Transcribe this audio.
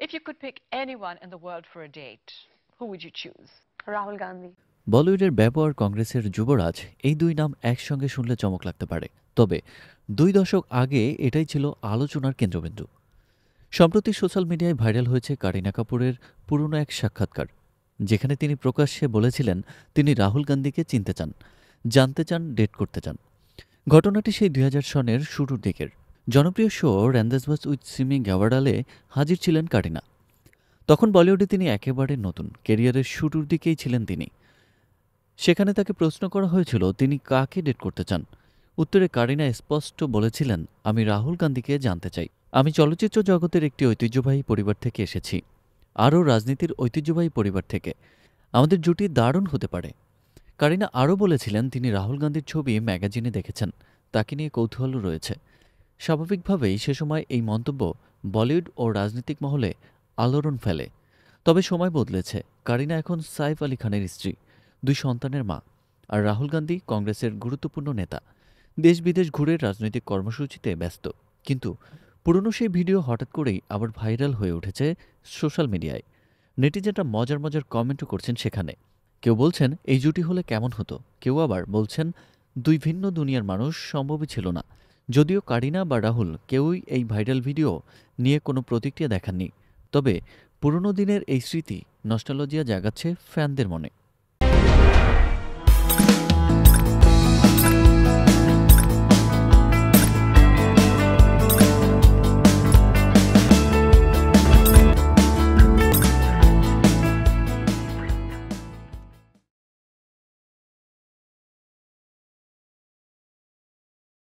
If you could pick anyone in the world for a date, who would you choose? Rahul Gandhi. বলিউডের ব্যবহার কংগ্রেসের যুবরাজ এই দুই নাম একসঙ্গে শুনলে চমক লাগতে পারে, তবে 2 দশক আগে এটাই ছিল আলোচনার কেন্দ্রবিন্দু। সম্প্রতি সোশ্যাল মিডিয়ায় ভাইরাল হয়েছে কারিনা কাপুরের পুরনো এক সাক্ষাৎকার, যেখানে তিনি প্রকাশ্যে বলেছিলেন তিনি রাহুল গান্ধীকে চিনতে চান, জানতে চান, ডেট করতে চান। ঘটনাটি সেই 2000 সনের শুরুর দিকের জনপ্রিয় শো র্যান্দাজবাজ উইথ সিমি গ্যাওয়ার্ডালে হাজির ছিলেন কারিনা। তখন বলিউডে তিনি একেবারে নতুন, কেরিয়ারের শুরুর দিকেই ছিলেন তিনি। সেখানে তাকে প্রশ্ন করা হয়েছিল তিনি কাকে ডেট করতে চান। উত্তরে কারিনা স্পষ্ট বলেছিলেন, আমি রাহুল গান্ধীকে জানতে চাই। আমি চলচ্চিত্র জগতের একটি ঐতিহ্যবাহী পরিবার থেকে এসেছি, আরও রাজনীতির ঐতিহ্যবাহী পরিবার থেকে। আমাদের জুটি দারুণ হতে পারে। কারিনা আরও বলেছিলেন তিনি রাহুল গান্ধীর ছবি ম্যাগাজিনে দেখেছেন, তাকে নিয়ে কৌতূহলও রয়েছে। স্বাভাবিকভাবেই সে সময় এই মন্তব্য বলিউড ও রাজনৈতিক মহলে আলোড়ন ফেলে। তবে সময় বদলেছে। কারিনা এখন সাইফ আলী খানের স্ত্রী, 2 সন্তানের মা, আর রাহুল গান্ধী কংগ্রেসের গুরুত্বপূর্ণ নেতা, দেশ বিদেশ ঘুরে রাজনৈতিক কর্মসূচিতে ব্যস্ত। কিন্তু পুরনো সেই ভিডিও হঠাৎ করেই আবার ভাইরাল হয়ে উঠেছে সোশ্যাল মিডিয়ায়। নেটিজেনরা মজার মজার কমেন্টও করছেন সেখানে। কেউ বলছেন এই জুটি হলে কেমন হতো, কেউ আবার বলছেন 2 ভিন্ন দুনিয়ার মানুষ, সম্ভবই ছিল না। যদিও কারিনা বা রাহুল কেউই এই ভাইরাল ভিডিও নিয়ে কোনো প্রতিক্রিয়া দেখাননি, তবে পুরনো দিনের এই স্মৃতি নস্টালজিয়া জাগাচ্ছে ফ্যানদের মনে।